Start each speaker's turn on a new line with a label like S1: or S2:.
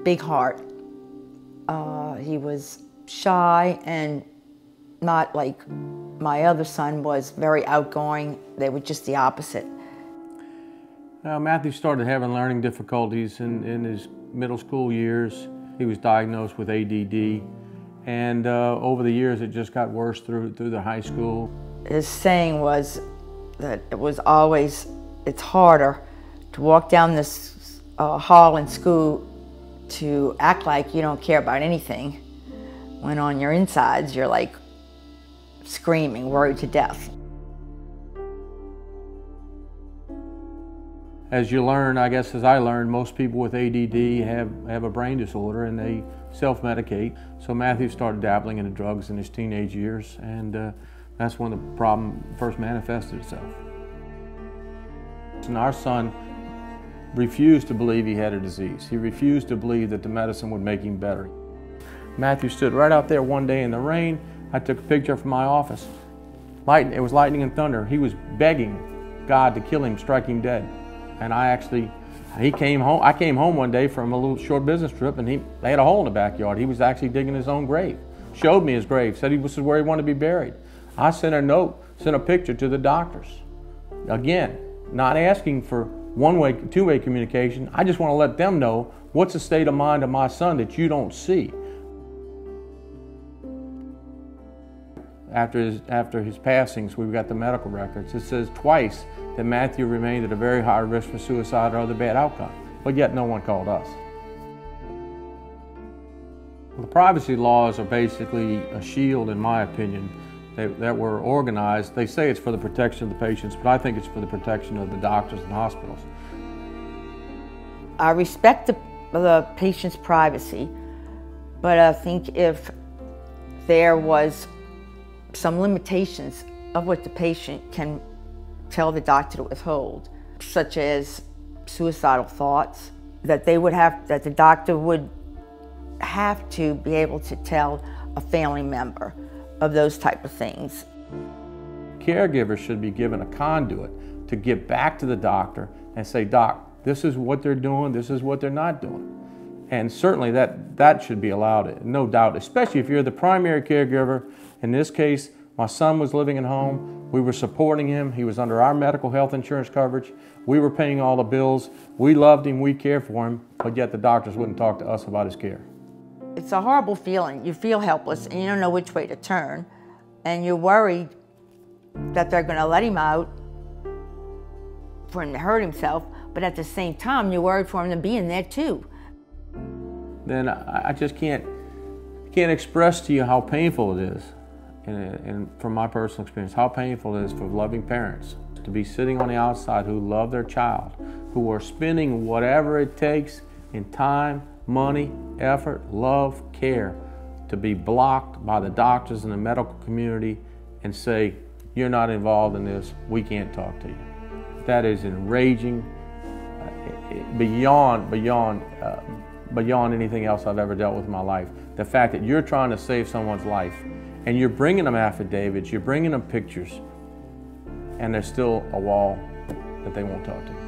S1: big heart. He was shy and not like my other son was very outgoing. They were just the opposite.
S2: Matthew started having learning difficulties in his middle school years. He was diagnosed with ADD, and over the years it just got worse through the high school.
S1: His saying was that it was always, it's harder to walk down this hall in school to act like you don't care about anything, when on your insides you're like screaming, worried to death.
S2: As you learn, I guess as I learned, most people with ADD have a brain disorder and they self-medicate. So Matthew started dabbling into drugs in his teenage years, and that's when the problem first manifested itself. And our son refused to believe he had a disease. He refused to believe that the medicine would make him better. Matthew stood right out there one day in the rain. I took a picture from my office. It was lightning and thunder. He was begging God to kill him, strike him dead. And he came home. I came home one day from a little short business trip, and they had a hole in the backyard. He was actually digging his own grave. Showed me his grave, said this is where he wanted to be buried. I sent a note, sent a picture to the doctors. Again, not asking for one-way, two-way communication. I just want to let them know what's the state of mind of my son that you don't see. After his passings, we've got the medical records. It says twice that Matthew remained at a very high risk for suicide or other bad outcome, but yet no one called us. The privacy laws are basically a shield, in my opinion, that were organized. They say it's for the protection of the patients, but I think it's for the protection of the doctors and hospitals.
S1: I respect the patient's privacy, but I think if there was some limitations of what the patient can tell the doctor to withhold, such as suicidal thoughts, that the doctor would have to be able to tell a family member of those type of things.
S2: Caregivers should be given a conduit to get back to the doctor and say, Doc, this is what they're doing, this is what they're not doing. And certainly that should be allowed, no doubt, especially if you're the primary caregiver. In this case, my son was living at home. We were supporting him. He was under our medical health insurance coverage. We were paying all the bills. We loved him, we cared for him, but yet the doctors wouldn't talk to us about his care.
S1: It's a horrible feeling. You feel helpless and you don't know which way to turn, and you're worried that they're going to let him out for him to hurt himself, but at the same time you're worried for him to be in there too.
S2: Then I just can't express to you how painful it is, and from my personal experience, how painful it is for loving parents to be sitting on the outside who love their child, who are spending whatever it takes in time, money, effort, love, care, to be blocked by the doctors and the medical community and say, you're not involved in this, we can't talk to you. That is enraging beyond anything else I've ever dealt with in my life. The fact that you're trying to save someone's life and you're bringing them affidavits, you're bringing them pictures, and there's still a wall that they won't talk to.